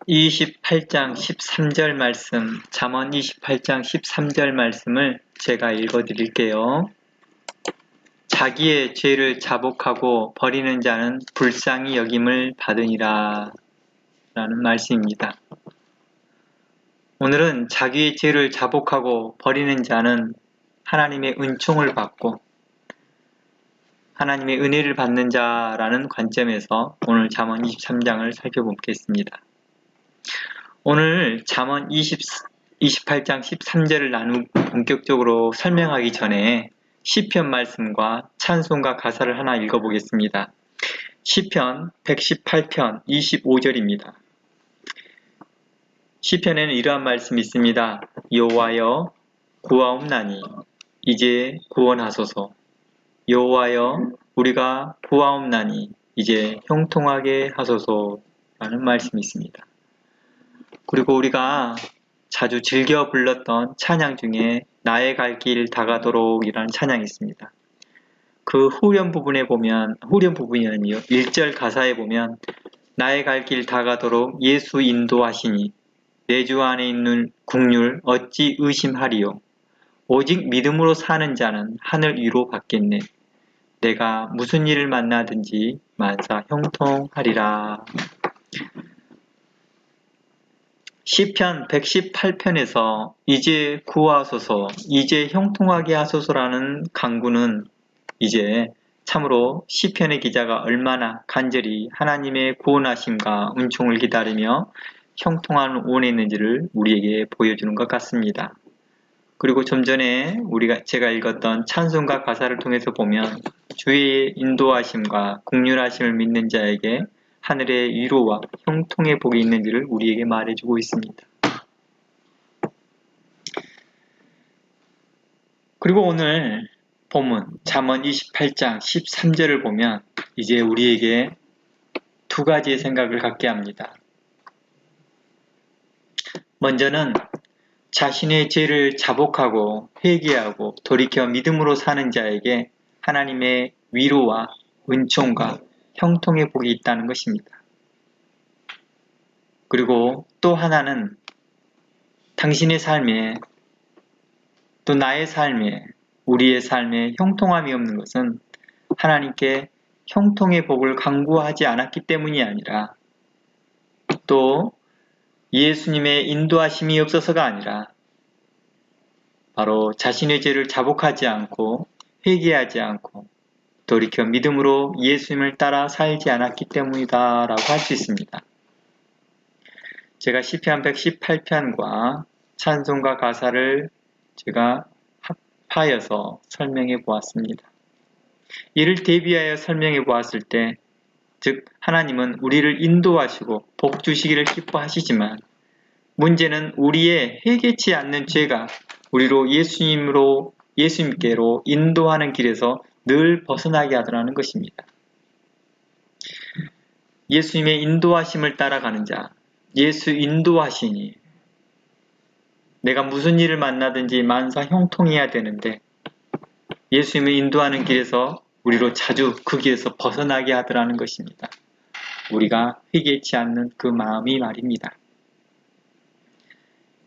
28장 13절 말씀, 잠언 28장 13절 말씀을 제가 읽어드릴게요. 자기의 죄를 자복하고 버리는 자는 불쌍히 여김을 받으니라 라는 말씀입니다. 오늘은 자기의 죄를 자복하고 버리는 자는 하나님의 은총을 받고 하나님의 은혜를 받는 자라는 관점에서 오늘 잠언 23장을 살펴보겠습니다. 오늘 잠언 28장 13절을 본격적으로 설명하기 전에 시편 말씀과 찬송가 가사를 하나 읽어보겠습니다. 시편 118편 25절입니다. 시편에는 이러한 말씀이 있습니다. 여호와여 구하옵나니 이제 구원하소서. 여호와여 우리가 구하옵나니 이제 형통하게 하소서라는 말씀이 있습니다. 그리고 우리가 자주 즐겨 불렀던 찬양 중에 나의 갈 길 다가도록 이라는 찬양이 있습니다. 그 후렴 부분이요 1절 가사에 보면 나의 갈 길 다가도록 예수 인도하시니 내 주 안에 있는 국률 어찌 의심하리요. 오직 믿음으로 사는 자는 하늘 위로 받겠네. 내가 무슨 일을 만나든지 만사 형통하리라. 시편 118편에서 이제 구하소서, 이제 형통하게 하소서라는 간구는 이제 참으로 시편의 기자가 얼마나 간절히 하나님의 구원하심과 은총을 기다리며 형통함을 원했는지를 우리에게 보여주는 것 같습니다. 그리고 좀 전에 제가 읽었던 찬송가 가사를 통해서 보면 주의 인도하심과 긍휼하심을 믿는 자에게 하늘의 위로와 형통의 복이 있는지를 우리에게 말해주고 있습니다. 그리고 오늘 본문 잠언 28장 13절을 보면 이제 우리에게 두 가지의 생각을 갖게 합니다. 먼저는 자신의 죄를 자복하고 회개하고 돌이켜 믿음으로 사는 자에게 하나님의 위로와 은총과 형통의 복이 있다는 것입니다. 그리고 또 하나는 당신의 삶에 또 나의 삶에 우리의 삶에 형통함이 없는 것은 하나님께 형통의 복을 간구하지 않았기 때문이 아니라 또 예수님의 인도하심이 없어서가 아니라 바로 자신의 죄를 자복하지 않고 회개하지 않고 돌이켜 믿음으로 예수님을 따라 살지 않았기 때문이다 라고 할 수 있습니다. 제가 시편 118편과 찬송가 가사를 제가 합하여서 설명해 보았습니다. 이를 대비하여 설명해 보았을 때 즉 하나님은 우리를 인도하시고 복 주시기를 기뻐하시지만 문제는 우리의 회개치 않는 죄가 우리로 예수님께로 인도하는 길에서 늘 벗어나게 하더라는 것입니다. 예수님의 인도하심을 따라가는 자, 예수 인도하시니 내가 무슨 일을 만나든지 만사 형통해야 되는데 예수님을 인도하는 길에서 우리로 자주 그 길에서 벗어나게 하더라는 것입니다. 우리가 회개치 않는 그 마음이 말입니다.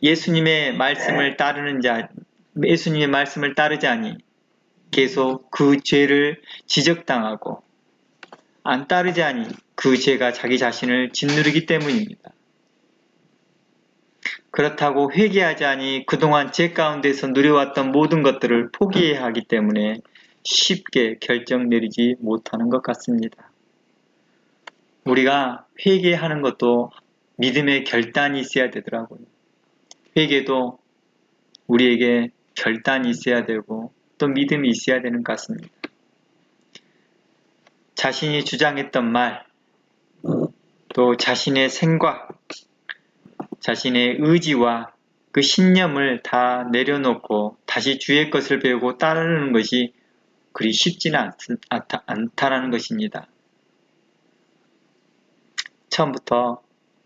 예수님의 말씀을 따르자니 계속 그 죄를 지적당하고 안 따르자니 그 죄가 자기 자신을 짓누르기 때문입니다. 그렇다고 회개하자니 그동안 죄 가운데서 누려왔던 모든 것들을 포기해야 하기 때문에 쉽게 결정 내리지 못하는 것 같습니다. 우리가 회개하는 것도 믿음의 결단이 있어야 되더라고요. 회개도 우리에게 결단이 있어야 되고 또 믿음이 있어야 되는 것 같습니다. 자신이 주장했던 말, 또 자신의 생각, 자신의 의지와 그 신념을 다 내려놓고 다시 주의 것을 배우고 따르는 것이 그리 쉽지는 않다라는 것입니다. 처음부터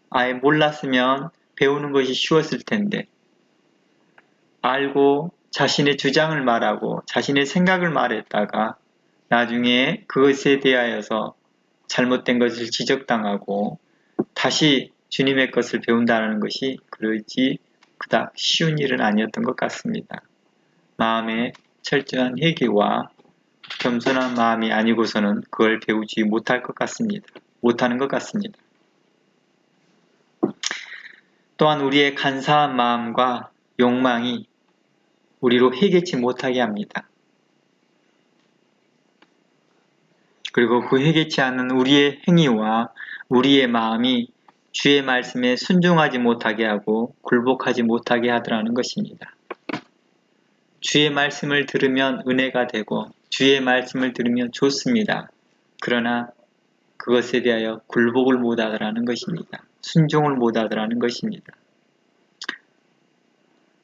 아예 몰랐으면 배우는 것이 쉬웠을 텐데 알고 자신의 주장을 말하고 자신의 생각을 말했다가 나중에 그것에 대하여서 잘못된 것을 지적당하고 다시 주님의 것을 배운다는 것이 그러지 그닥 쉬운 일은 아니었던 것 같습니다. 마음의 철저한 회개와 겸손한 마음이 아니고서는 그걸 배우지 못하는 것 같습니다. 또한 우리의 간사한 마음과 욕망이 우리로 회개치 못하게 합니다. 그리고 그 회개치 않는 우리의 행위와 우리의 마음이 주의 말씀에 순종하지 못하게 하고 굴복하지 못하게 하더라는 것입니다. 주의 말씀을 들으면 은혜가 되고 주의 말씀을 들으면 좋습니다. 그러나 그것에 대하여 굴복을 못하더라는 것입니다. 순종을 못하더라는 것입니다.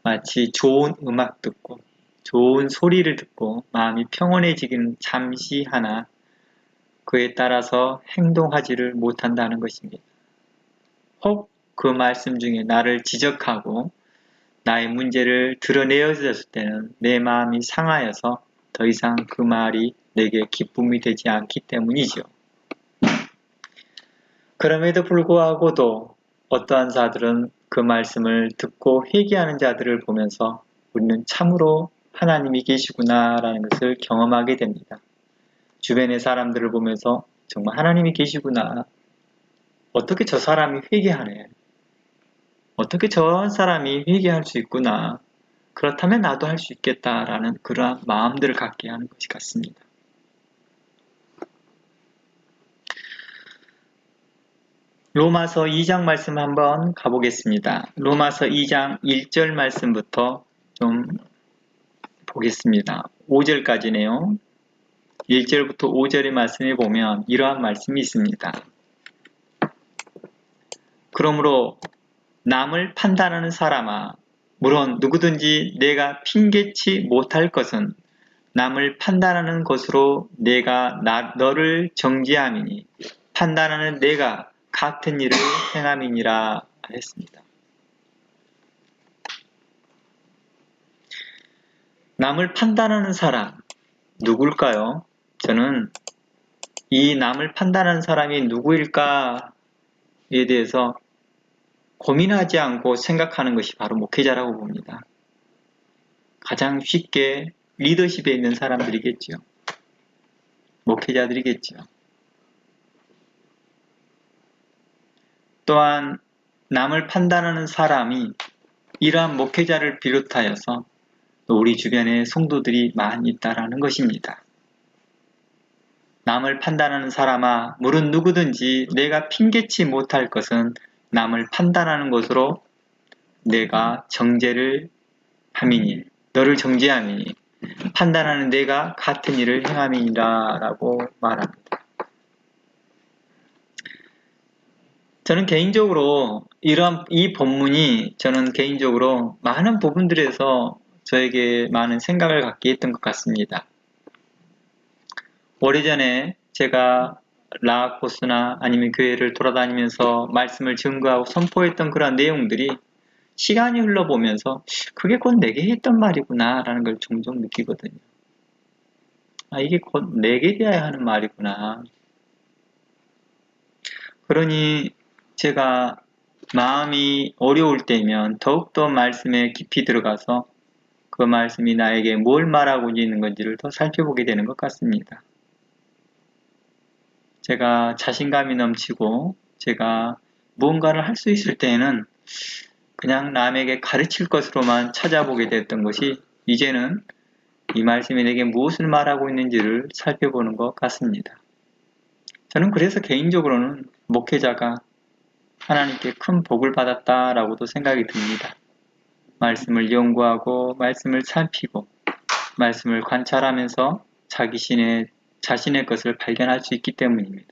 마치 좋은 음악 듣고 좋은 소리를 듣고 마음이 평온해지기는 잠시 하나 그에 따라서 행동하지를 못한다는 것입니다. 혹 그 말씀 중에 나를 지적하고 나의 문제를 드러내어졌을 때는 내 마음이 상하여서 더 이상 그 말이 내게 기쁨이 되지 않기 때문이죠. 그럼에도 불구하고도 어떠한 자들은 그 말씀을 듣고 회개하는 자들을 보면서 우리는 참으로 하나님이 계시구나 라는 것을 경험하게 됩니다. 주변의 사람들을 보면서 정말 하나님이 계시구나. 어떻게 저 사람이 회개하네. 어떻게 저 사람이 회개할 수 있구나. 그렇다면 나도 할 수 있겠다라는 그러한 마음들을 갖게 하는 것이 같습니다. 로마서 2장 말씀 한번 가보겠습니다. 로마서 2장 1절 말씀부터 좀 보겠습니다. 5절까지네요. 1절부터 5절의 말씀에 보면 이러한 말씀이 있습니다. 그러므로 남을 판단하는 사람아, 물론 누구든지 내가 핑계치 못할 것은 남을 판단하는 것으로 내가 너를 정죄함이니 판단하는 내가 같은 일을 행함이니라 했습니다. 남을 판단하는 사람 누굴까요? 저는 이 남을 판단하는 사람이 누구일까에 대해서 고민하지 않고 생각하는 것이 바로 목회자라고 봅니다. 가장 쉽게 리더십에 있는 사람들이겠죠. 목회자들이겠죠. 또한 남을 판단하는 사람이 이러한 목회자를 비롯하여서 또 우리 주변에 성도들이 많이 있다라는 것입니다. 남을 판단하는 사람아, 물은 누구든지 내가 핑계치 못할 것은 남을 판단하는 것으로 내가 정죄를 함이니, 너를 정죄함이니, 판단하는 내가 같은 일을 행함이니라 라고 말합니다. 저는 개인적으로 이 본문이 저는 개인적으로 많은 부분들에서 저에게 많은 생각을 갖게 했던 것 같습니다. 오래전에 제가 라코스나 아니면 교회를 돌아다니면서 말씀을 증거하고 선포했던 그런 내용들이 시간이 흘러보면서 그게 곧 내게 했던 말이구나 라는 걸 종종 느끼거든요. 이게 곧 내게 대하여 하는 말이구나. 그러니 제가 마음이 어려울 때면 더욱더 말씀에 깊이 들어가서 그 말씀이 나에게 뭘 말하고 있는 건지를 더 살펴보게 되는 것 같습니다. 제가 자신감이 넘치고 제가 무언가를 할 수 있을 때에는 그냥 남에게 가르칠 것으로만 찾아보게 됐던 것이 이제는 이 말씀이 내게 무엇을 말하고 있는지를 살펴보는 것 같습니다. 저는 그래서 개인적으로는 목회자가 하나님께 큰 복을 받았다라고도 생각이 듭니다. 말씀을 연구하고 말씀을 살피고 말씀을 관찰하면서 자신의 것을 발견할 수 있기 때문입니다.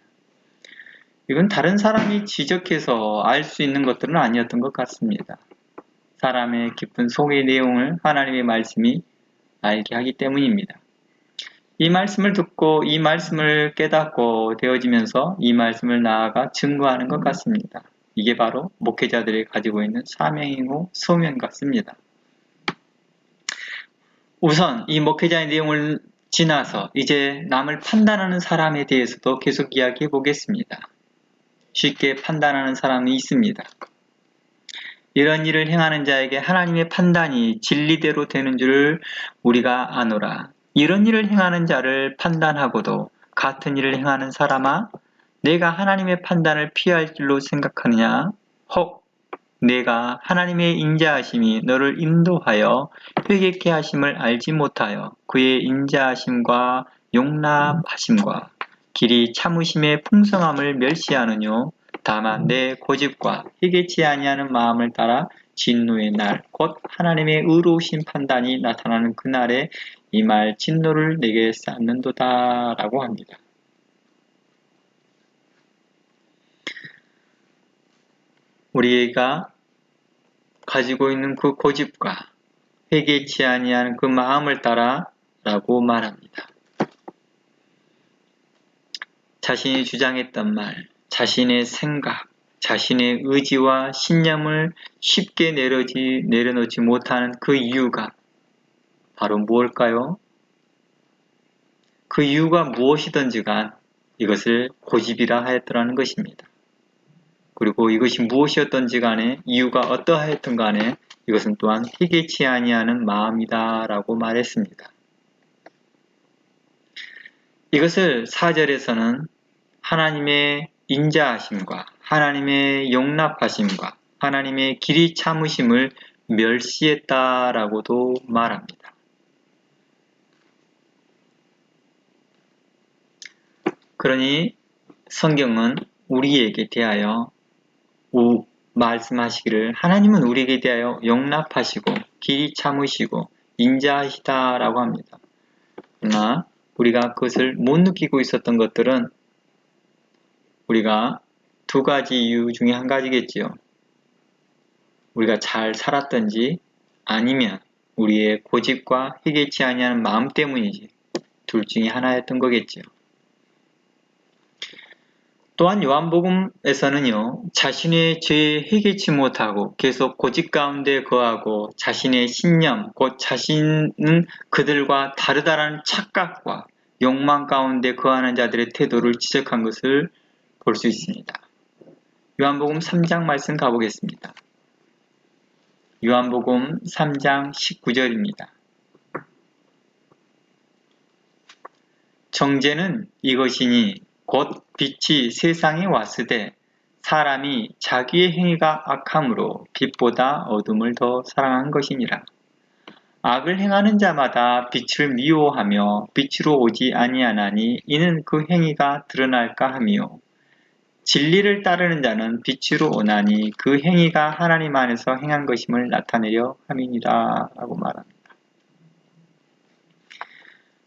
이건 다른 사람이 지적해서 알 수 있는 것들은 아니었던 것 같습니다. 사람의 깊은 속의 내용을 하나님의 말씀이 알게 하기 때문입니다. 이 말씀을 듣고 이 말씀을 깨닫고 되어지면서 이 말씀을 나아가 증거하는 것 같습니다. 이게 바로 목회자들이 가지고 있는 사명이고 소명 같습니다. 우선 이 목회자의 내용을 지나서 이제 남을 판단하는 사람에 대해서도 계속 이야기해 보겠습니다. 쉽게 판단하는 사람이 있습니다. 이런 일을 행하는 자에게 하나님의 판단이 진리대로 되는 줄을 우리가 아노라. 이런 일을 행하는 자를 판단하고도 같은 일을 행하는 사람아, 내가 하나님의 판단을 피할 줄로 생각하느냐? 혹 내가 하나님의 인자하심이 너를 인도하여 회개케 하심을 알지 못하여 그의 인자하심과 용납하심과 길이 참으심의 풍성함을 멸시하느뇨. 다만 내 고집과 회개치 아니하는 마음을 따라 진노의 날, 곧 하나님의 의로우신 판단이 나타나는 그날에 이 말 진노를 내게 쌓는도다 라고 합니다. 우리가 가지고 있는 그 고집과 회개치 아니하는 그 마음을 따라 라고 말합니다. 자신이 주장했던 말, 자신의 생각, 자신의 의지와 신념을 쉽게 내려놓지 못하는 그 이유가 바로 무엇일까요? 그 이유가 무엇이든지 간 이것을 고집이라 하였더라는 것입니다. 그리고 이것이 무엇이었던지 간에 이유가 어떠하였든 간에 이것은 또한 회개치 아니하는 마음이다 라고 말했습니다. 이것을 4절에서는 하나님의 인자하심과 하나님의 용납하심과 하나님의 길이 참으심을 멸시했다라고도 말합니다. 그러니 성경은 우리에게 대하여 말씀하시기를 하나님은 우리에게 대하여 용납하시고 길이 참으시고 인자하시다라고 합니다. 그러나 우리가 그것을 못 느끼고 있었던 것들은 우리가 두 가지 이유 중에 한 가지겠지요. 우리가 잘 살았던지 아니면 우리의 고집과 회개치 아니하는 마음 때문이지 둘 중에 하나였던 거겠지요. 또한 요한복음에서는요, 자신의 죄에 회개치 못하고 계속 고집 가운데 거하고 자신의 신념, 곧 자신은 그들과 다르다라는 착각과 욕망 가운데 거하는 자들의 태도를 지적한 것을 볼 수 있습니다. 요한복음 3장 말씀 가보겠습니다. 요한복음 3장 19절입니다. 정죄는 이것이니 곧 빛이 세상에 왔으되 사람이 자기의 행위가 악함으로 빛보다 어둠을 더 사랑한 것이니라. 악을 행하는 자마다 빛을 미워하며 빛으로 오지 아니하나니 이는 그 행위가 드러날까 하며 진리를 따르는 자는 빛으로 오나니 그 행위가 하나님 안에서 행한 것임을 나타내려 함이니라 라고 말합니다.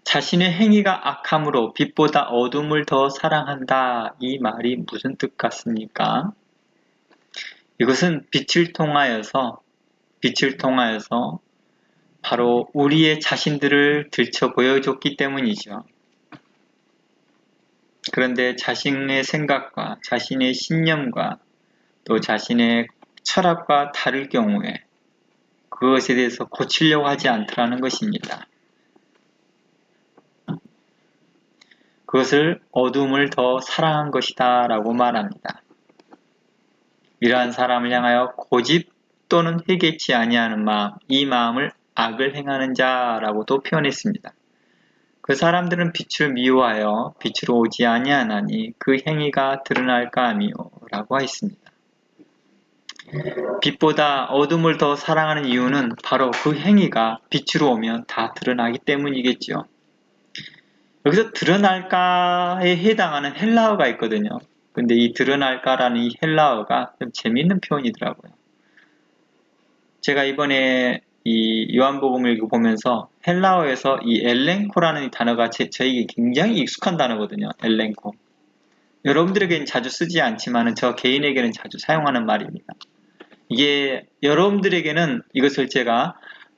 자신의 행위가 악함으로 빛보다 어둠을 더 사랑한다. 이 말이 무슨 뜻 같습니까? 이것은 빛을 통하여서 바로 우리의 자신들을 들춰 보여줬기 때문이죠. 그런데 자신의 생각과 자신의 신념과 또 자신의 철학과 다를 경우에 그것에 대해서 고치려고 하지 않더라는 것입니다. 그것을 어둠을 더 사랑한 것이다 라고 말합니다. 이러한 사람을 향하여 고집 또는 회개치 아니하는 마음, 이 마음을 악을 행하는 자라고도 표현했습니다. 그 사람들은 빛을 미워하여 빛으로 오지 아니하나니 그 행위가 드러날까 하며 라고 했습니다. 빛보다 어둠을 더 사랑하는 이유는 바로 그 행위가 빛으로 오면 다 드러나기 때문이겠죠. 여기서 드러날까에 해당하는 헬라어가 있거든요. 근데 이 드러날까라는 이 헬라어가 좀 재미있는 표현이더라고요. 제가 이번에 이 요한복음을 읽어보면서 헬라어에서 이 엘렌코라는 단어가 저에게 굉장히 익숙한 단어거든요. 엘렌코. 여러분들에게는 자주 쓰지 않지만 저 개인에게는 자주 사용하는 말입니다. 이게 여러분들에게는 이것을 제가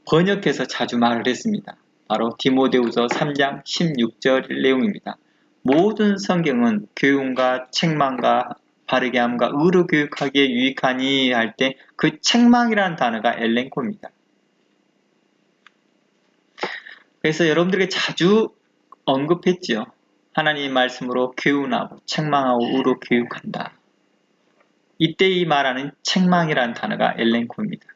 번역해서 자주 말을 했습니다. 바로 디모데후서 3장 16절 내용입니다. 모든 성경은 교훈과 책망과 바르게 함과 의로 교육하기에 유익하니 할 때 그 책망이라는 단어가 엘렌코입니다. 그래서 여러분들에게 자주 언급했지요. 하나님의 말씀으로 교훈하고 책망하고 의로 교육한다. 이때 이 말하는 책망이라는 단어가 엘렌코입니다.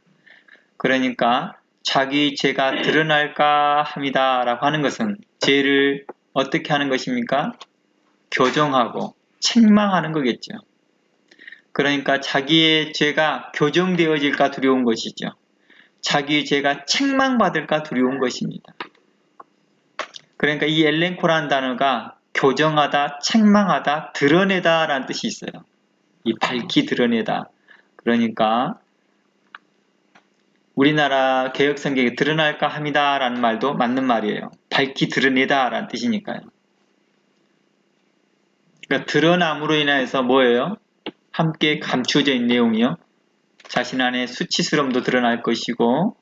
그러니까 자기 죄가 드러날까 합니다 라고 하는 것은 죄를 어떻게 하는 것입니까? 교정하고 책망하는 거겠죠. 그러니까 자기의 죄가 교정되어질까 두려운 것이죠. 자기의 죄가 책망받을까 두려운 것입니다. 그러니까 이 엘렌코라는 단어가 교정하다, 책망하다, 드러내다 라는 뜻이 있어요. 이 밝히 드러내다. 그러니까 우리나라 개혁성경에 드러날까 합니다 라는 말도 맞는 말이에요. 밝히 드러내다 라는 뜻이니까요. 그러니까 드러남으로 인해서 뭐예요? 함께 감추어져 있는 내용이요. 자신 안에 수치스러움도 드러날 것이고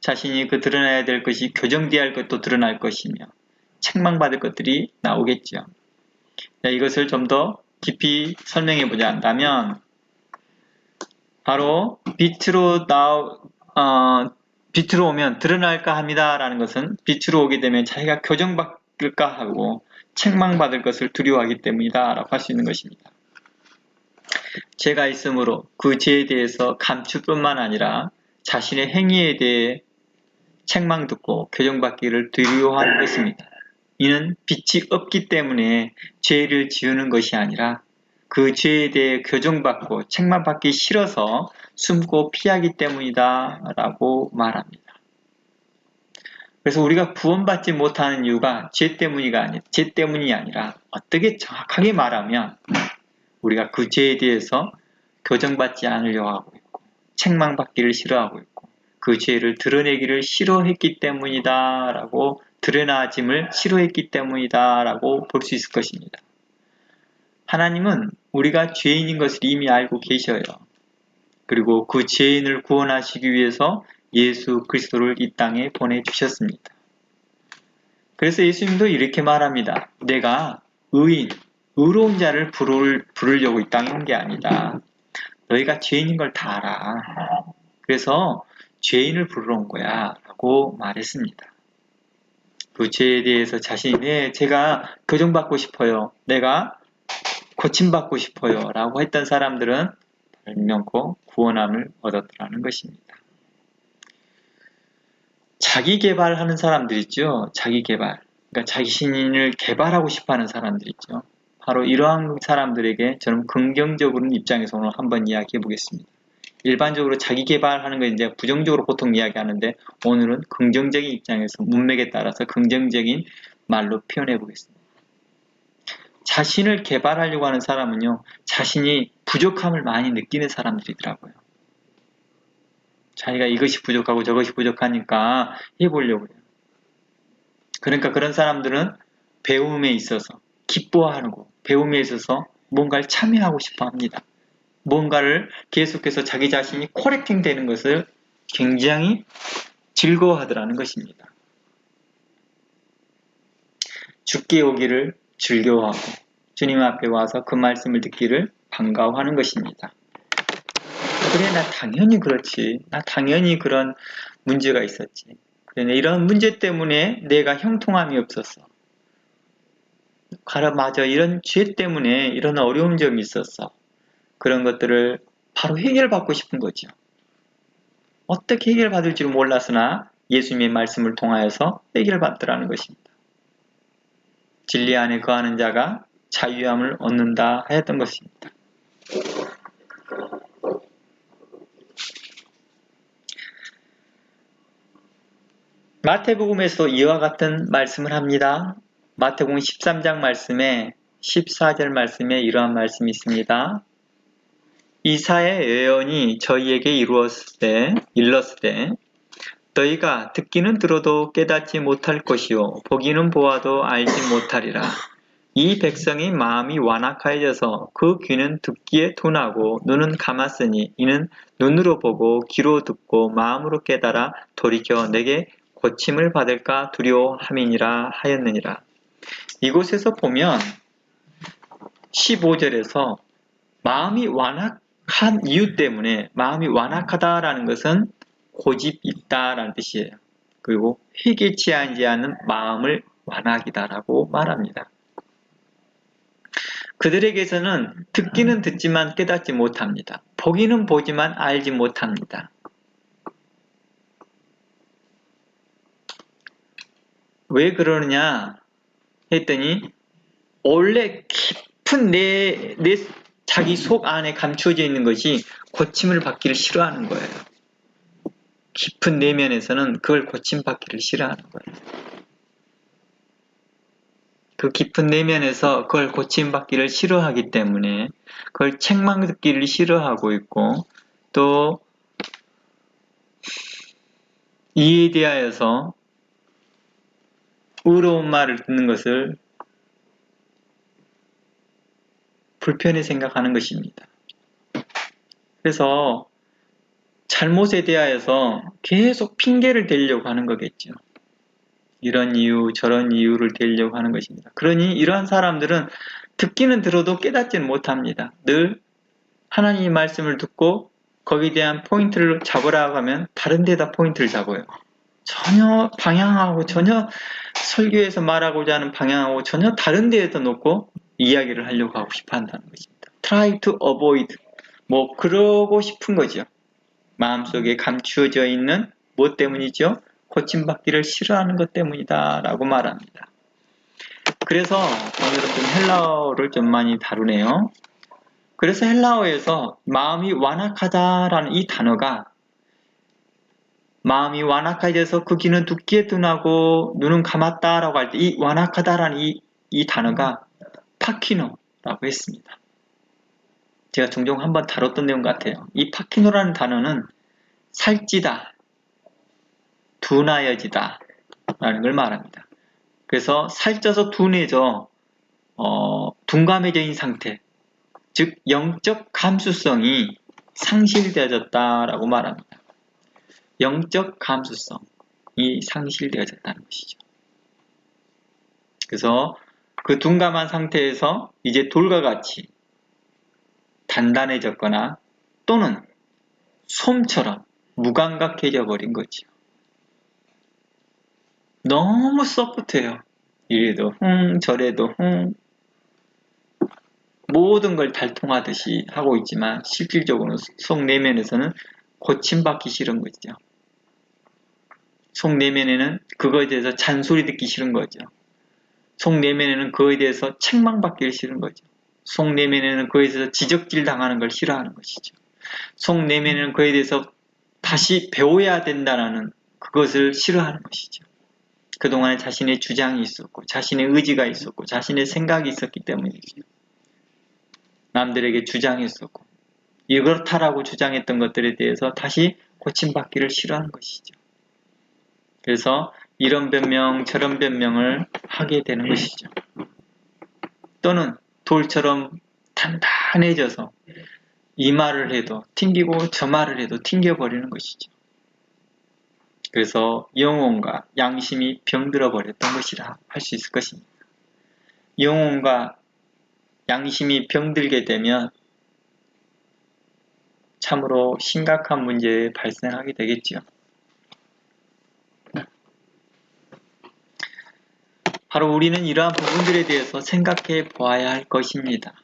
자신이 그 드러나야 될 것이 교정되어야 할 것도 드러날 것이며 책망받을 것들이 나오겠죠. 이것을 좀 더 깊이 설명해 보자 한다면 바로 빛으로 오면 드러날까 합니다 라는 것은 빛으로 오게 되면 자기가 교정받을까 하고 책망받을 것을 두려워하기 때문이다 라고 할 수 있는 것입니다. 죄가 있으므로 그 죄에 대해서 감출 뿐만 아니라 자신의 행위에 대해 책망 듣고 교정받기를 두려워하는 것입니다. 이는 빛이 없기 때문에 죄를 지우는 것이 아니라 그 죄에 대해 교정받고 책망받기 싫어서 숨고 피하기 때문이다 라고 말합니다. 그래서 우리가 구원받지 못하는 이유가 죄 때문이 아니라 어떻게 정확하게 말하면 우리가 그 죄에 대해서 교정받지 않으려고 하고 있고 책망받기를 싫어하고 있고 그 죄를 드러내기를 싫어했기 때문이다 라고 드러나짐을 싫어했기 때문이다 라고 볼 수 있을 것입니다. 하나님은 우리가 죄인인 것을 이미 알고 계셔요. 그리고 그 죄인을 구원하시기 위해서 예수 그리스도를 이 땅에 보내주셨습니다. 그래서 예수님도 이렇게 말합니다. 내가 의로운 자를 부르려고 이 땅에 온 게 아니다. 너희가 죄인인 걸 다 알아. 그래서 죄인을 부르러 온 거야 라고 말했습니다. 그 죄에 대해서 자신이 제가 교정받고 싶어요. 내가 고침받고 싶어요 라고 했던 사람들은 결명코 구원함을 얻었더라는 것입니다. 자기 개발하는 사람들 있죠. 자기 개발. 그러니까 자신을 개발하고 싶어하는 사람들 있죠. 바로 이러한 사람들에게 저는 긍정적으로 입장에서 오늘 한번 이야기해 보겠습니다. 일반적으로 자기 개발하는 거 이제 부정적으로 보통 이야기하는데 오늘은 긍정적인 입장에서 문맥에 따라서 긍정적인 말로 표현해 보겠습니다. 자신을 개발하려고 하는 사람은요, 자신이 부족함을 많이 느끼는 사람들이더라고요. 자기가 이것이 부족하고 저것이 부족하니까 해보려고 해요. 그러니까 그런 사람들은 배움에 있어서 기뻐하고 배움에 있어서 뭔가를 참여하고 싶어 합니다. 뭔가를 계속해서 자기 자신이 코렉팅 되는 것을 굉장히 즐거워하더라는 것입니다. 주께 오기를 즐거워하고 주님 앞에 와서 그 말씀을 듣기를 반가워하는 것입니다. 그래, 나 당연히 그렇지. 나 당연히 그런 문제가 있었지. 그래, 이런 문제 때문에 내가 형통함이 없었어. 맞아. 이런 죄 때문에 이런 어려운 점이 있었어. 그런 것들을 바로 해결받고 싶은 거죠. 어떻게 해결받을지를 몰랐으나 예수님의 말씀을 통하여서 해결받더라는 것입니다. 진리 안에 거하는 자가 자유함을 얻는다 하였던 것입니다. 마태복음에서 이와 같은 말씀을 합니다. 마태복음 13장 말씀에 14절 말씀에 이러한 말씀이 있습니다. 이사야의 예언이 저희에게 일렀으되 너희가 듣기는 들어도 깨닫지 못할 것이요 보기는 보아도 알지 못하리라. 이 백성이 마음이 완악하여져서 그 귀는 듣기에 둔하고 눈은 감았으니 이는 눈으로 보고 귀로 듣고 마음으로 깨달아 돌이켜 내게 고침을 받을까 두려워함이니라 하였느니라. 이곳에서 보면 15절에서 마음이 완악한 이유 때문에 마음이 완악하다라는 것은 고집 있다라는 뜻이에요. 그리고 회개치 않지 않은 마음을 완악이다라고 말합니다. 그들에게서는 듣기는 듣지만 깨닫지 못합니다. 보기는 보지만 알지 못합니다. 왜 그러느냐 했더니 원래 깊은 내 자기 속 안에 감추어져 있는 것이 고침을 받기를 싫어하는 거예요. 깊은 내면에서는 그걸 고침받기를 싫어하는 거예요. 그 깊은 내면에서 그걸 고침받기를 싫어하기 때문에 그걸 책망 듣기를 싫어하고 있고 또 이에 대하여서 의로운 말을 듣는 것을 불편히 생각하는 것입니다. 그래서 잘못에 대하여서 계속 핑계를 대려고 하는 거겠죠. 이런 이유 저런 이유를 대려고 하는 것입니다. 그러니 이러한 사람들은 듣기는 들어도 깨닫지는 못합니다. 늘 하나님의 말씀을 듣고 거기에 대한 포인트를 잡으라고 하면 다른 데다 포인트를 잡아요. 전혀 방향하고 전혀 설교에서 말하고자 하는 방향하고 전혀 다른 데에다 놓고 이야기를 하려고 하고 싶어 한다는 것입니다. Try to avoid. 그러고 싶은 거죠. 마음속에 감추어져 있는 무엇 때문이죠? 고침받기를 싫어하는 것 때문이다 라고 말합니다. 그래서 오늘은 좀 헬라어를 좀 많이 다루네요. 그래서 헬라어에서 마음이 완악하다라는 이 단어가 마음이 완악해져서 그 귀는 듣기에 둔하고 눈은 감았다라고 할 때 이 완악하다라는 이 단어가 파키노라고 했습니다. 제가 종종 한번 다뤘던 내용 같아요. 이 파키노라는 단어는 살찌다, 둔하여지다 라는 걸 말합니다. 그래서 살쪄서 둔해져 둔감해져 있는 상태, 즉 영적 감수성이 상실되어졌다라고 말합니다. 영적 감수성이 상실되어졌다는 것이죠. 그래서 그 둔감한 상태에서 이제 돌과 같이 단단해졌거나 또는 솜처럼 무감각해져 버린 거죠. 너무 소프트해요. 이래도 저래도 모든 걸 달통하듯이 하고 있지만 실질적으로는 속 내면에서는 고침받기 싫은 거죠. 속 내면에는 그거에 대해서 잔소리 듣기 싫은 거죠. 속 내면에는 그거에 대해서 책망받기를 싫은 거죠. 속 내면에는 그거에 대해서 지적질 당하는 걸 싫어하는 것이죠. 속 내면에는 그거에 대해서 다시 배워야 된다는 그것을 싫어하는 것이죠. 그동안에 자신의 주장이 있었고 자신의 의지가 있었고 자신의 생각이 있었기 때문이죠. 남들에게 주장했었고 이렇다라고 주장했던 것들에 대해서 다시 고침받기를 싫어하는 것이죠. 그래서 이런 변명 저런 변명을 하게 되는 것이죠. 또는 돌처럼 단단해져서 이 말을 해도 튕기고 저 말을 해도 튕겨버리는 것이죠. 그래서 영혼과 양심이 병들어 버렸던 것이라 할 수 있을 것입니다. 영혼과 양심이 병들게 되면 참으로 심각한 문제에 발생하게 되겠죠. 바로 우리는 이러한 부분들에 대해서 생각해 보아야 할 것입니다.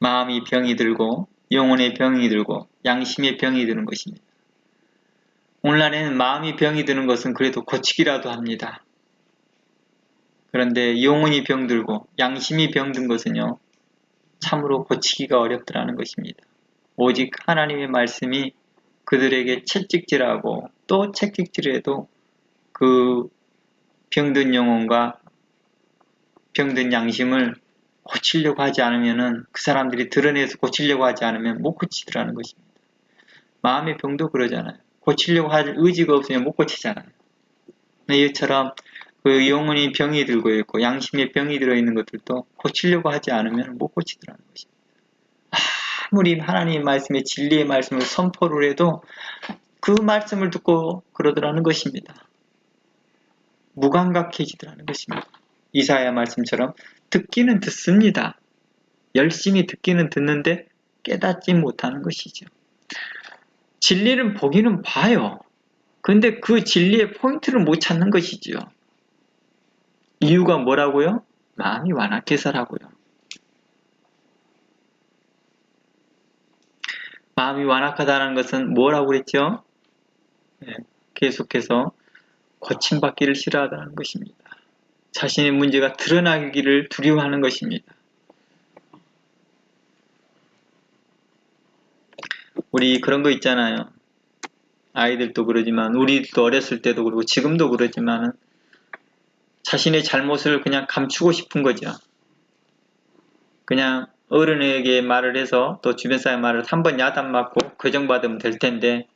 마음이 병이 들고 영혼의 병이 들고 양심의 병이 드는 것입니다. 오늘날에는 마음이 병이 드는 것은 그래도 고치기라도 합니다. 그런데 영혼이 병들고 양심이 병든 것은요, 참으로 고치기가 어렵더라는 것입니다. 오직 하나님의 말씀이 그들에게 채찍질하고 또 채찍질해도 그 병든 영혼과 병든 양심을 고치려고 하지 않으면은 그 사람들이 드러내서 고치려고 하지 않으면 못 고치더라는 것입니다. 마음의 병도 그러잖아요. 고치려고 할 의지가 없으면 못 고치잖아요. 이처럼 그 영혼이 병이 들고 있고 양심에 병이 들어있는 것들도 고치려고 하지 않으면 못 고치더라는 것입니다. 아무리 하나님의 말씀에 진리의 말씀을 선포를 해도 그 말씀을 듣고 그러더라는 것입니다. 무감각해지더라는 것입니다. 이사야 말씀처럼 듣기는 듣습니다. 열심히 듣기는 듣는데 깨닫지 못하는 것이죠. 진리는 보기는 봐요. 근데 그 진리의 포인트를 못 찾는 것이죠. 이유가 뭐라고요? 마음이 완악해서라고요. 마음이 완악하다는 것은 뭐라고 그랬죠? 네, 계속해서 고침받기를 싫어하다는 것입니다. 자신의 문제가 드러나기를 두려워하는 것입니다. 우리 그런 거 있잖아요. 아이들도 그러지만 우리도 어렸을 때도 그러고 지금도 그러지만 자신의 잘못을 그냥 감추고 싶은 거죠. 그냥 어른에게 말을 해서 또 주변 사람 말을 한 번 야단맞고 교정받으면 될 텐데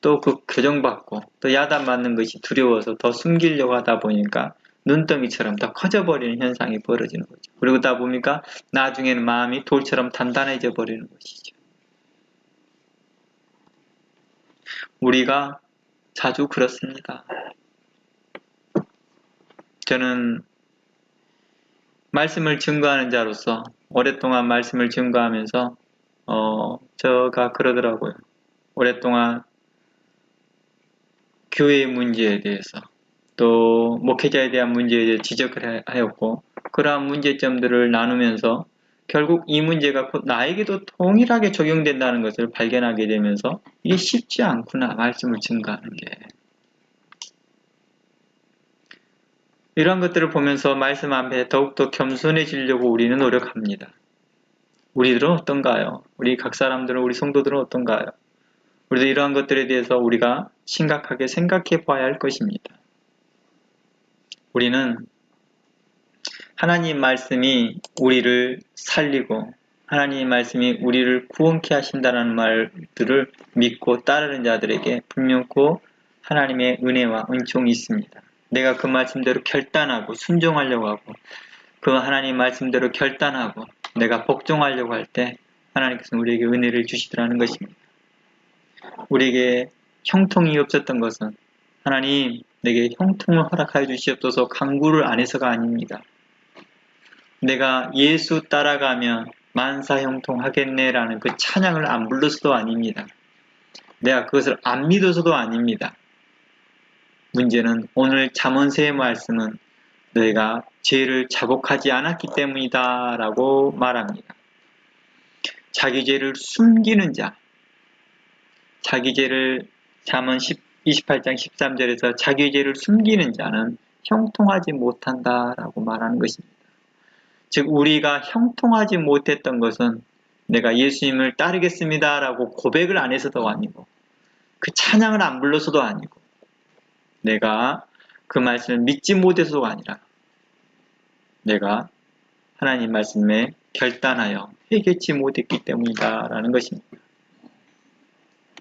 또 그 교정받고 또 야단맞는 것이 두려워서 더 숨기려고 하다 보니까 눈덩이처럼 더 커져버리는 현상이 벌어지는 거죠. 그러다 보니까 나중에는 마음이 돌처럼 단단해져 버리는 것이죠. 우리가 자주 그렇습니다. 저는 말씀을 증거하는 자로서 오랫동안 말씀을 증거하면서 저가 그러더라고요. 오랫동안 교회의 문제에 대해서 또 목회자에 대한 문제에 대해 지적을 하였고 그러한 문제점들을 나누면서 결국 이 문제가 곧 나에게도 동일하게 적용된다는 것을 발견하게 되면서 이게 쉽지 않구나 말씀을 증거하는 게. 이런 것들을 보면서 말씀 앞에 더욱더 겸손해지려고 우리는 노력합니다. 우리들은 어떤가요? 우리 각 사람들은 우리 성도들은 어떤가요? 우리도 이러한 것들에 대해서 우리가 심각하게 생각해 봐야 할 것입니다. 우리는 하나님 말씀이 우리를 살리고 하나님 말씀이 우리를 구원케 하신다는 말들을 믿고 따르는 자들에게 분명코 하나님의 은혜와 은총이 있습니다. 내가 그 말씀대로 결단하고 순종하려고 하고 그 하나님 말씀대로 결단하고 내가 복종하려고 할 때 하나님께서 우리에게 은혜를 주시더라는 것입니다. 우리에게 형통이 없었던 것은 하나님 내게 형통을 허락하여 주시옵소서 간구를 안 해서가 아닙니다. 내가 예수 따라가면 만사형통하겠네라는 그 찬양을 안 불러서도 아닙니다. 내가 그것을 안 믿어서도 아닙니다. 문제는 오늘 잠언세의 말씀은 너희가 죄를 자복하지 않았기 때문이다 라고 말합니다. 자기 죄를 숨기는 자, 자기 죄를 잠언 28장 13절에서 자기 죄를 숨기는 자는 형통하지 못한다라고 말하는 것입니다. 즉 우리가 형통하지 못했던 것은 내가 예수님을 따르겠습니다라고 고백을 안 해서도 아니고 그 찬양을 안 불러서도 아니고 내가 그 말씀을 믿지 못해서도 아니라 내가 하나님 말씀에 결단하여 회개치 못했기 때문이다라는 것입니다.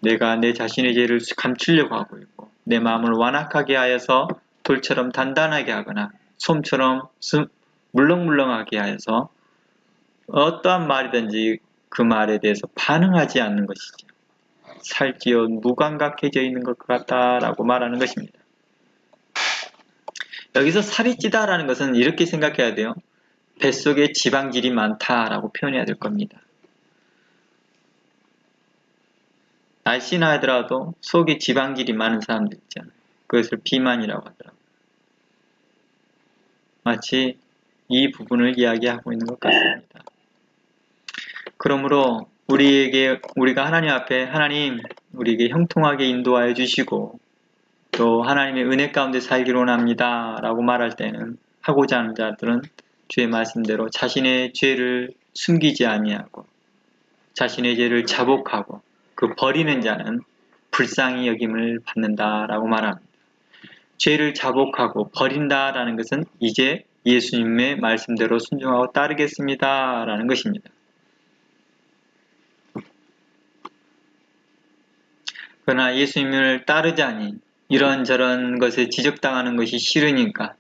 내가 내 자신의 죄를 감추려고 하고 있고 내 마음을 완악하게 하여서 돌처럼 단단하게 하거나 솜처럼 물렁물렁하게 하여서 어떠한 말이든지 그 말에 대해서 반응하지 않는 것이죠. 살찌어 무감각해져 있는 것 같다라고 말하는 것입니다. 여기서 살이 찌다라는 것은 이렇게 생각해야 돼요. 뱃속에 지방질이 많다라고 표현해야 될 겁니다. 날씬하 하더라도 속에 지방질이 많은 사람들 있잖아요. 그것을 비만이라고 하더라고요. 마치 이 부분을 이야기하고 있는 것 같습니다. 그러므로 우리가 하나님 앞에 하나님 우리에게 형통하게 인도하여 주시고 또 하나님의 은혜 가운데 살기를 원합니다 라고 말할 때는 하고자 하는 자들은 주의 말씀대로 자신의 죄를 숨기지 아니하고 자신의 죄를 자복하고 그 버리는 자는 불쌍히 여김을 받는다라고 말합니다. 죄를 자복하고 버린다라는 것은 이제 예수님의 말씀대로 순종하고 따르겠습니다라는 것입니다. 그러나 예수님을 따르자니 이런저런 것에 지적당하는 것이 싫으니까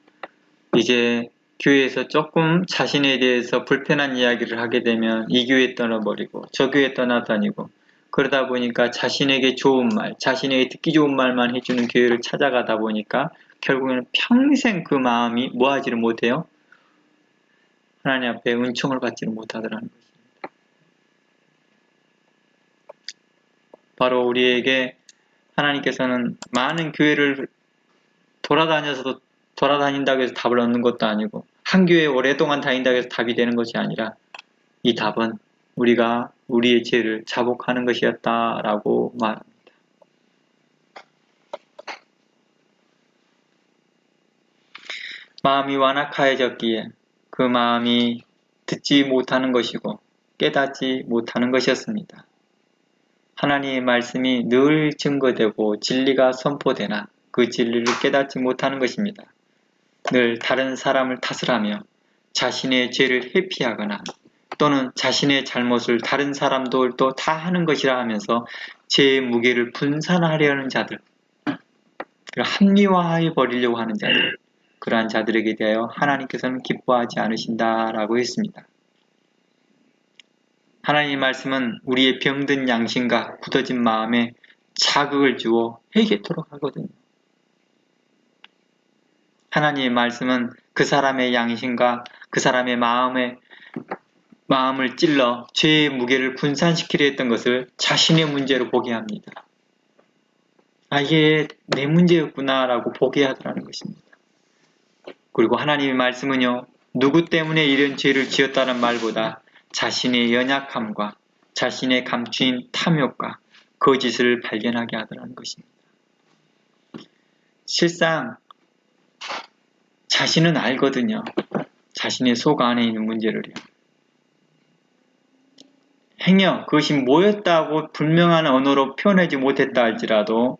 이제 교회에서 조금 자신에 대해서 불편한 이야기를 하게 되면 이 교회 떠나버리고 저 교회 떠나다니고 그러다 보니까 자신에게 좋은 말, 자신에게 듣기 좋은 말만 해주는 교회를 찾아가다 보니까 결국에는 평생 그 마음이 뭐하지를 못해요? 하나님 앞에 은총을 받지를 못하더라는 것입니다. 바로 우리에게 하나님께서는 많은 교회를 돌아다녀서도 돌아다닌다고 해서 답을 얻는 것도 아니고 한 교회 오랫동안 다닌다고 해서 답이 되는 것이 아니라 이 답은 우리가 우리의 죄를 자복하는 것이었다라고 말합니다. 마음이 완악하여졌기에 그 마음이 듣지 못하는 것이고 깨닫지 못하는 것이었습니다. 하나님의 말씀이 늘 증거되고 진리가 선포되나 그 진리를 깨닫지 못하는 것입니다. 늘 다른 사람을 탓을 하며 자신의 죄를 회피하거나 또는 자신의 잘못을 다른 사람들도 다 하는 것이라 하면서 죄의 무게를 분산하려는 자들, 합리화해 버리려고 하는 자들, 그러한 자들에게 대하여 하나님께서는 기뻐하지 않으신다라고 했습니다. 하나님의 말씀은 우리의 병든 양심과 굳어진 마음에 자극을 주어 회개토록 하거든요. 하나님의 말씀은 그 사람의 양심과 그 사람의 마음을 찔러 죄의 무게를 분산시키려 했던 것을 자신의 문제로 보게 합니다. 아, 이게 내 문제였구나 라고 보게 하더라는 것입니다. 그리고 하나님의 말씀은요, 누구 때문에 이런 죄를 지었다는 말보다 자신의 연약함과 자신의 감추인 탐욕과 거짓을 발견하게 하더라는 것입니다. 실상 자신은 알거든요. 자신의 속 안에 있는 문제를요. 행여 그것이 뭐였다고 분명한 언어로 표현하지 못했다 할지라도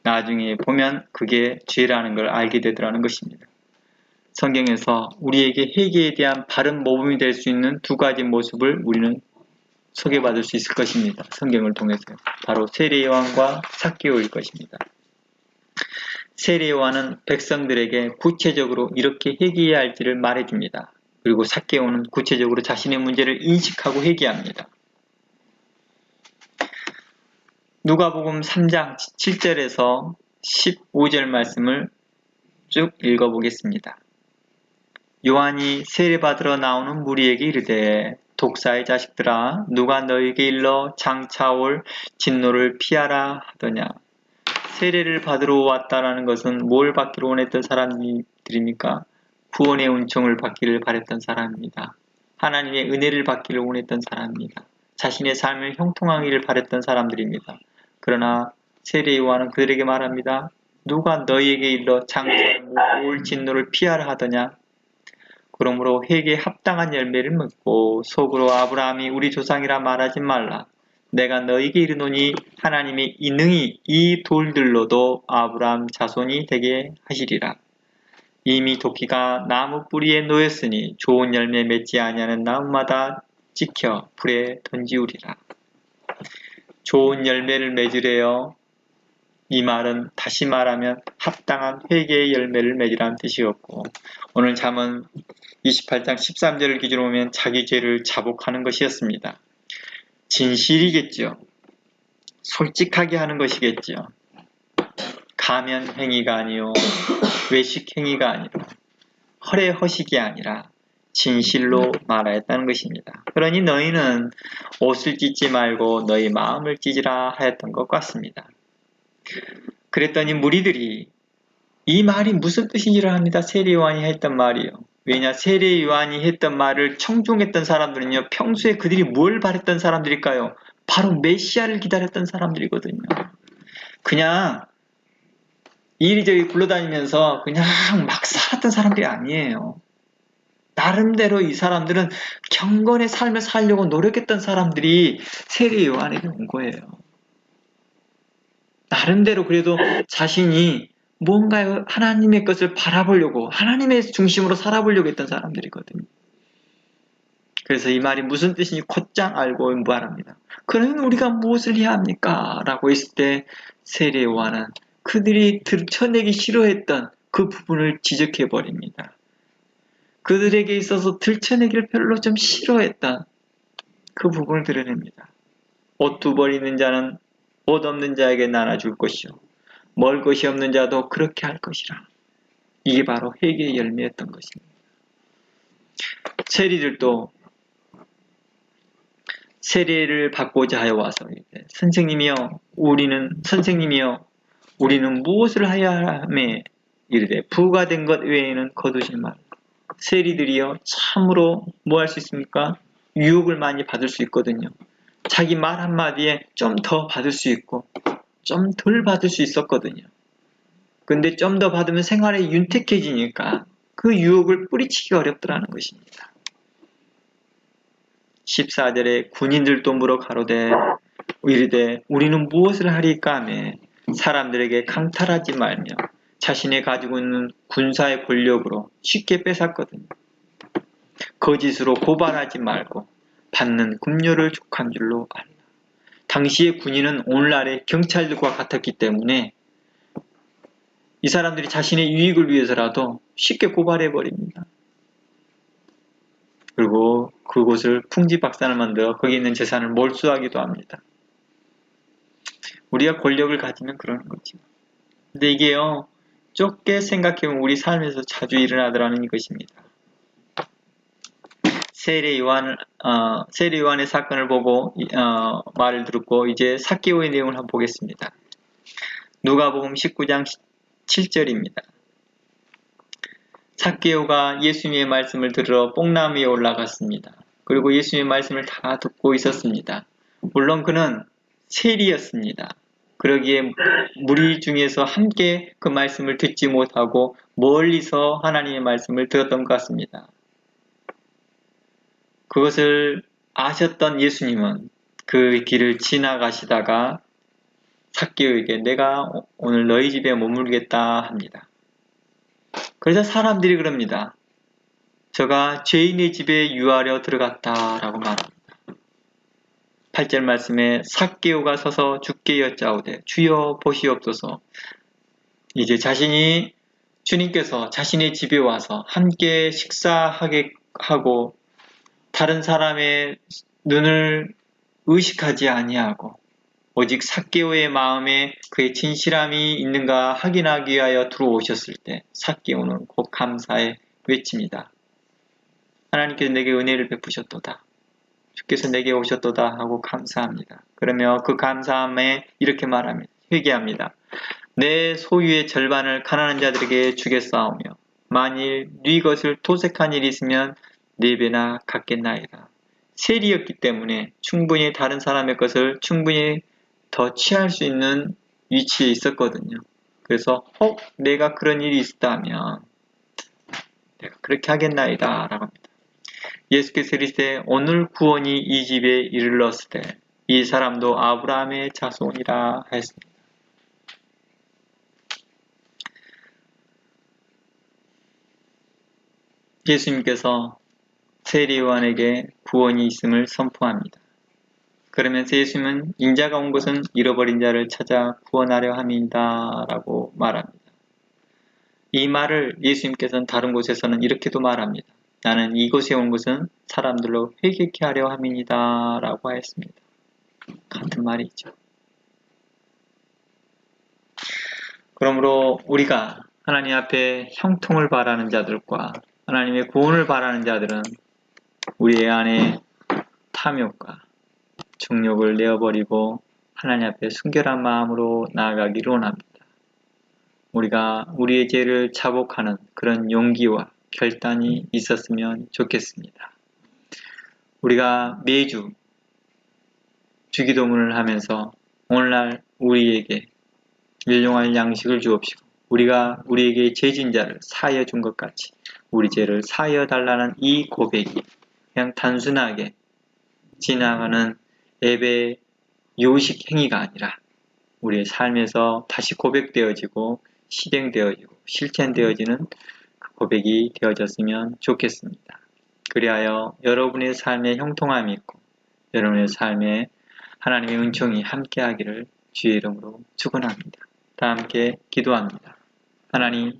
나중에 보면 그게 죄라는 걸 알게 되더라는 것입니다. 성경에서 우리에게 회개에 대한 바른 모범이 될 수 있는 두 가지 모습을 우리는 소개받을 수 있을 것입니다. 성경을 통해서 바로 세례 요한과 삭개오일 것입니다. 세례 요한은 백성들에게 구체적으로 이렇게 회개해야 할지를 말해줍니다. 그리고 삭개오는 구체적으로 자신의 문제를 인식하고 회개합니다. 누가복음 3장 7절에서 15절 말씀을 쭉 읽어보겠습니다. 요한이 세례받으러 나오는 무리에게 이르되 독사의 자식들아 누가 너에게 일러 장차올 진노를 피하라 하더냐. 세례를 받으러 왔다라는 것은 뭘 받기로 원했던 사람들입니까? 구원의 은총을 받기를 바랬던 사람입니다. 하나님의 은혜를 받기를 원했던 사람입니다. 자신의 삶을 형통하기를 바랬던 사람들입니다. 그러나 세례 요한은 그들에게 말합니다. 누가 너희에게 일러 장차올 진노를 피하라 하더냐. 그러므로 회개에 합당한 열매를 맺고 속으로 아브라함이 우리 조상이라 말하지 말라. 내가 너희에게 이르노니 하나님이 능히 이 돌들로도 아브라함 자손이 되게 하시리라. 이미 도끼가 나무 뿌리에 놓였으니 좋은 열매 맺지 아니하는 나무마다 찍혀 불에 던지우리라. 좋은 열매를 맺으래요. 이 말은 다시 말하면 합당한 회개의 열매를 맺으라는 뜻이었고 오늘 잠언 28장 13절을 기준으로 보면 자기 죄를 자복하는 것이었습니다. 진실이겠죠. 솔직하게 하는 것이겠죠. 가면 행위가 아니요 외식 행위가 아니라 허례허식이 아니라 진실로 말하였다는 것입니다. 그러니 너희는 옷을 찢지 말고 너희 마음을 찢으라 하였던 것 같습니다. 그랬더니 무리들이 이 말이 무슨 뜻인지를 합니다. 세례 요한이 했던 말이요. 왜냐 세례 요한이 했던 말을 청중했던 사람들은요. 평소에 그들이 뭘 바랬던 사람들일까요? 바로 메시아를 기다렸던 사람들이거든요. 그냥 이리저리 굴러다니면서 그냥 막 살았던 사람들이 아니에요. 나름대로 이 사람들은 경건의 삶을 살려고 노력했던 사람들이 세례 요한에게 온 거예요. 나름대로 그래도 자신이 뭔가 하나님의 것을 바라보려고 하나님의 중심으로 살아보려고 했던 사람들이거든요. 그래서 이 말이 무슨 뜻인지 곧장 알고 말합니다. 그러면 우리가 무엇을 해야 합니까? 라고 했을 때 세례 요한은 그들이 들춰내기 싫어했던 그 부분을 지적해버립니다. 그들에게 있어서 들춰내기를 별로 좀 싫어했던 그 부분을 드러냅니다. 옷 두 벌 있는 자는 옷 없는 자에게 나눠줄 것이요 먹을 것이 없는 자도 그렇게 할 것이라. 이게 바로 회개의 열매였던 것입니다. 세리들도 세례를 받고자 하여 와서 선생님이여 우리는 무엇을 해야 하매 이르되 부가 된 것 외에는 거두지 말라. 세리들이요 참으로 뭐 할 수 있습니까? 유혹을 많이 받을 수 있거든요. 자기 말 한마디에 좀 더 받을 수 있고 좀 덜 받을 수 있었거든요. 근데 좀 더 받으면 생활에 윤택해지니까 그 유혹을 뿌리치기 어렵더라는 것입니다. 14절에 군인들도 물어 가로되 이르되 우리는 무엇을 하리까 하며 사람들에게 강탈하지 말며 자신이 가지고 있는 군사의 권력으로 쉽게 뺏었거든요. 거짓으로 고발하지 말고 받는 급료를 족한 줄로 알라. 당시의 군인은 오늘날의 경찰들과 같았기 때문에 이 사람들이 자신의 유익을 위해서라도 쉽게 고발해버립니다. 그리고 그곳을 풍지박산을 만들어 거기 있는 재산을 몰수하기도 합니다. 우리가 권력을 가지면 그러는 거죠. 근데 이게요, 좁게 생각해보면 우리 삶에서 자주 일어나더라는 것입니다. 세례 요한의 사건을 보고 말을 듣고 이제 삭개오의 내용을 한번 보겠습니다. 누가복음 19장 7절입니다. 삭개오가 예수님의 말씀을 들으러 뽕나무 위에 올라갔습니다. 그리고 예수님의 말씀을 다 듣고 있었습니다. 물론 그는 세리였습니다. 그러기에 무리 중에서 함께 그 말씀을 듣지 못하고 멀리서 하나님의 말씀을 들었던 것 같습니다. 그것을 아셨던 예수님은 그 길을 지나가시다가 삭개오에게 내가 오늘 너희 집에 머물겠다 합니다. 그래서 사람들이 그럽니다. 저가 죄인의 집에 유하려 들어갔다라고 말합니다. 8절 말씀에 삭개오가 서서 주께 여짜오되 주여 보시옵소서. 이제 주님께서 자신의 집에 와서 함께 식사하게 하고 다른 사람의 눈을 의식하지 아니하고 오직 삭개오의 마음에 그의 진실함이 있는가 확인하기 위하여 들어오셨을 때 삭개오는 곧 감사의 외칩니다. 하나님께서 내게 은혜를 베푸셨도다. 주께서 내게 오셨도다 하고 감사합니다. 그러며 그 감사함에 이렇게 말합니다. 회개합니다. 내 소유의 절반을 가난한 자들에게 주겠사오며 만일 네 것을 토색한 일이 있으면 4배나 갚겠나이다. 세리였기 때문에 충분히 다른 사람의 것을 충분히 더 취할 수 있는 위치에 있었거든요. 그래서 혹 내가 그런 일이 있다면 내가 그렇게 하겠나이다 라고 합니다. 예수께서 이르시되 오늘 구원이 이 집에 이르렀을 때 이 사람도 아브라함의 자손이라 하였습니다. 예수님께서 세리요한에게 구원이 있음을 선포합니다. 그러면서 예수님은 인자가 온 것은 잃어버린 자를 찾아 구원하려 함이다 라고 말합니다. 이 말을 예수님께서는 다른 곳에서는 이렇게도 말합니다. 나는 이곳에 온 것은 사람들로 회개케 하려 함이니다 라고 하였습니다. 같은 말이죠. 그러므로 우리가 하나님 앞에 형통을 바라는 자들과 하나님의 구원을 바라는 자들은 우리의 안에 탐욕과 정욕을 내어버리고 하나님 앞에 순결한 마음으로 나아가기를 원합니다. 우리가 우리의 죄를 자복하는 그런 용기와 결단이 있었으면 좋겠습니다. 우리가 매주 주기도문을 하면서 오늘날 우리에게 일용할 양식을 주옵시고 우리가 우리에게 죄진 자를 사하여 준 것 같이 우리 죄를 사하여 달라는 이 고백이 그냥 단순하게 지나가는 예배 요식 행위가 아니라 우리의 삶에서 다시 고백되어지고 실행되어지고 실천되어지는 그 고백이 되어졌으면 좋겠습니다. 그리하여 여러분의 삶에 형통함이 있고 여러분의 삶에 하나님의 은총이 함께하기를 주의 이름으로 축원합니다. 다 함께 기도합니다. 하나님,